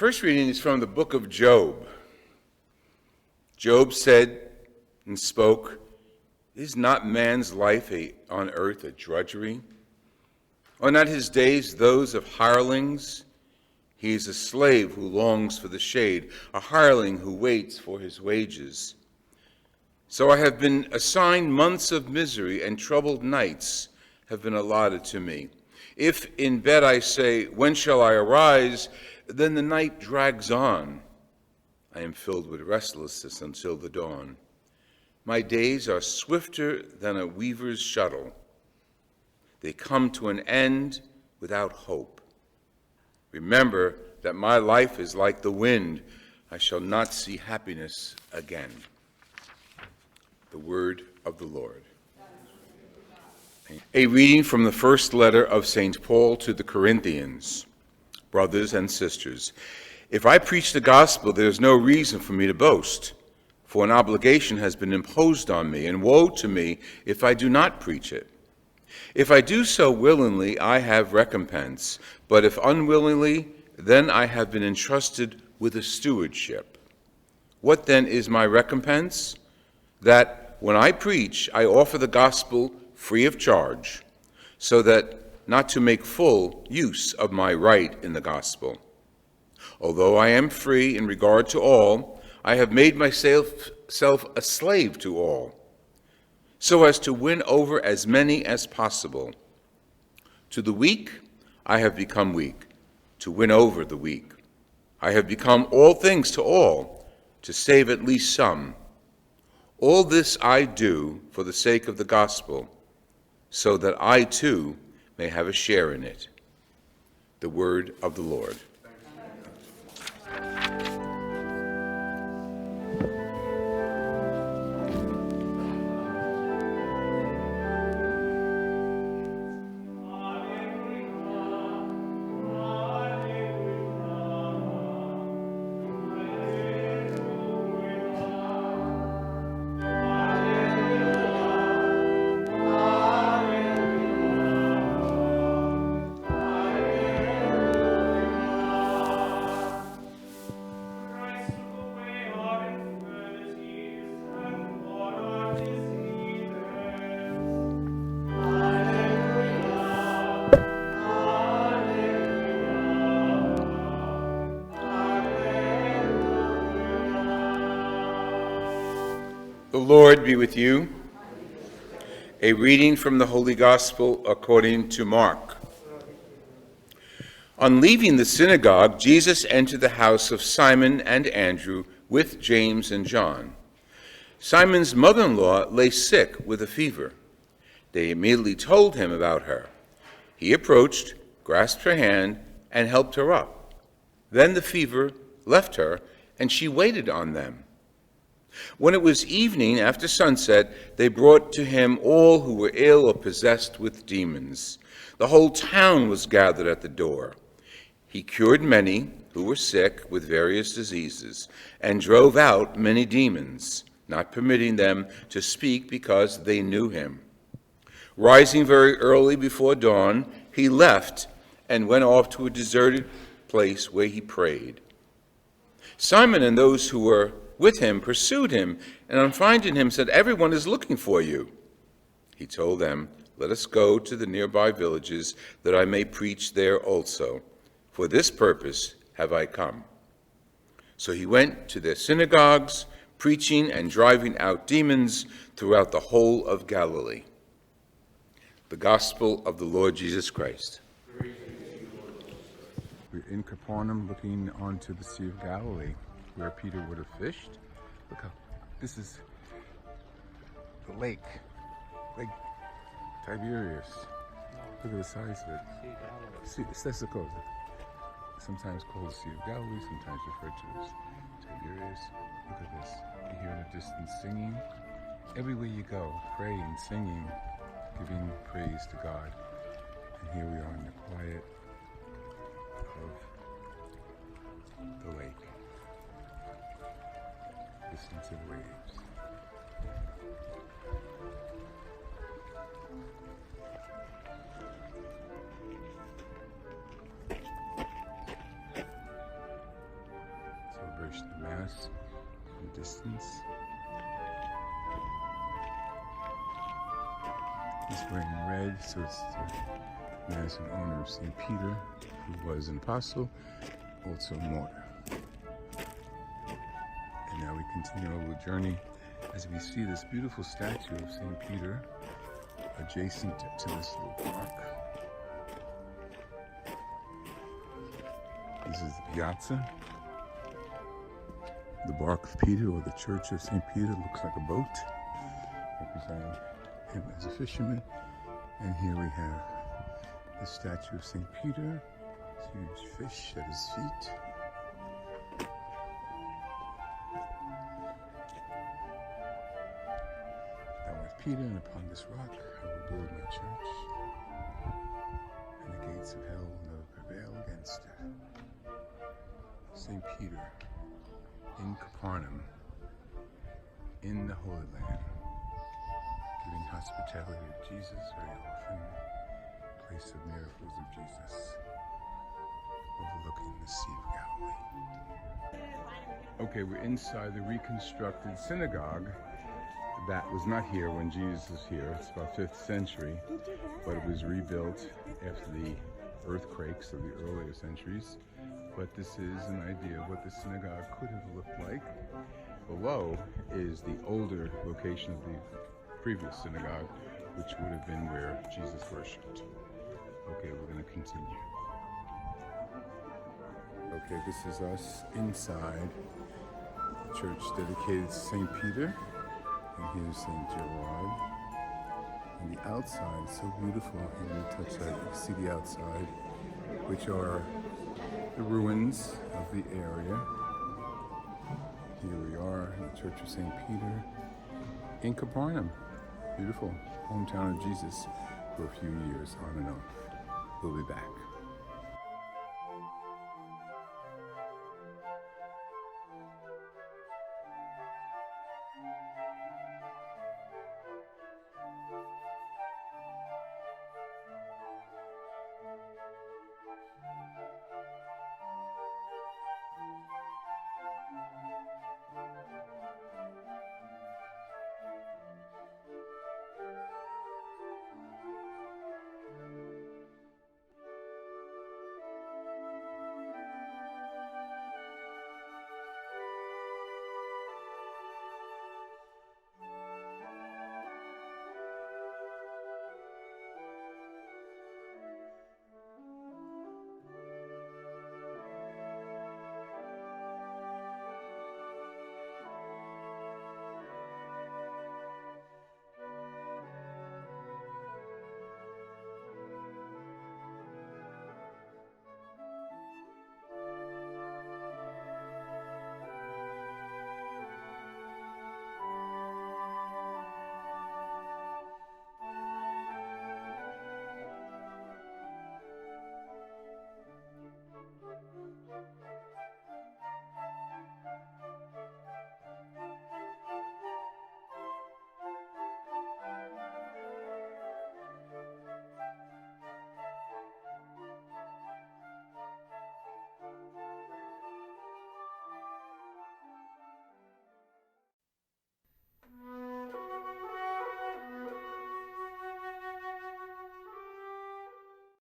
First reading is from the book of Job. Job said and spoke, "Is not man's life on earth a drudgery? Are not his days those of hirelings? He is a slave who longs for the shade, a hireling who waits for his wages. So I have been assigned months of misery, and troubled nights have been allotted to me. If in bed I say, 'When shall I arise?' then the night drags on. I am filled with restlessness until the dawn. My days are swifter than a weaver's shuttle. They come to an end without hope. Remember that my life is like the wind. I shall not see happiness again." The word of the Lord. A reading from the first letter of St. Paul to the Corinthians. Brothers and sisters, if I preach the gospel, there is no reason for me to boast, for an obligation has been imposed on me, and woe to me if I do not preach it. If I do so willingly, I have recompense, but if unwillingly, then I have been entrusted with a stewardship. What then is my recompense? That when I preach, I offer the gospel free of charge, so that not to make full use of my right in the gospel. Although I am free in regard to all, I have made myself a slave to all, so as to win over as many as possible. To the weak, I have become weak, to win over the weak. I have become all things to all, to save at least some. All this I do for the sake of the gospel, so that I too may have a share in it. The word of the Lord. The Lord be with you. A reading from the Holy Gospel according to Mark. On leaving the synagogue, Jesus entered the house of Simon and Andrew with James and John. Simon's mother-in-law lay sick with a fever. They immediately told him about her. He approached, grasped her hand, and helped her up. Then the fever left her, and she waited on them. When it was evening, after sunset, they brought to him all who were ill or possessed with demons. The whole town was gathered at the door. He cured many who were sick with various diseases, and drove out many demons, not permitting them to speak because they knew him. Rising very early before dawn, he left and went off to a deserted place where he prayed. Simon and those who were with him pursued him, and on finding him said, "Everyone is looking for you." He told them, "Let us go to the nearby villages, that I may preach there also. For this purpose have I come." So he went to their synagogues, preaching and driving out demons throughout the whole of Galilee. The Gospel of the Lord Jesus Christ. We're in Capernaum looking onto the Sea of Galilee, where Peter would have fished. Look how, this is the lake Tiberias. Look at the size of it. That's the code. Sometimes called the Sea of Galilee, sometimes referred to as Tiberias. Look at this. You hear in the distance singing. Everywhere you go, praying, singing, giving praise to God. And here we are in the quiet of the lake, listening to the waves. celebration of Mass in the distance. He's wearing red, so it's the Mass in honor of St. Peter, who was an apostle, also a martyr. And now we continue our little journey as we see this beautiful statue of St. Peter adjacent to this little park. This is the piazza. The bark of Peter, or the church of St. Peter, looks like a boat, representing him as a fisherman. And here we have the statue of St. Peter, this huge fish at his feet. Thou art Peter, and upon this rock I will build my church, and the gates of hell will never prevail against it. St. Peter in Capernaum, in the Holy Land, giving hospitality to Jesus very often, place of miracles of Jesus, overlooking the Sea of Galilee. Okay, we're inside the Reconstructed Synagogue. That was not here when Jesus was here. It's about 5th century, but it was rebuilt after the earthquakes of the earlier centuries. But this is an idea of what the synagogue could have looked like. Below is the older location of the previous synagogue, which would have been where Jesus worshipped. Okay, we're going to continue. Okay, this is us inside the church dedicated to St. Peter, and here's St. Gerard. And the outside is so beautiful. And when you touch that, you see the outside, which are the ruins of the area. Here we are in the Church of St. Peter in Capernaum. Beautiful hometown of Jesus for a few years on and off. We'll be back.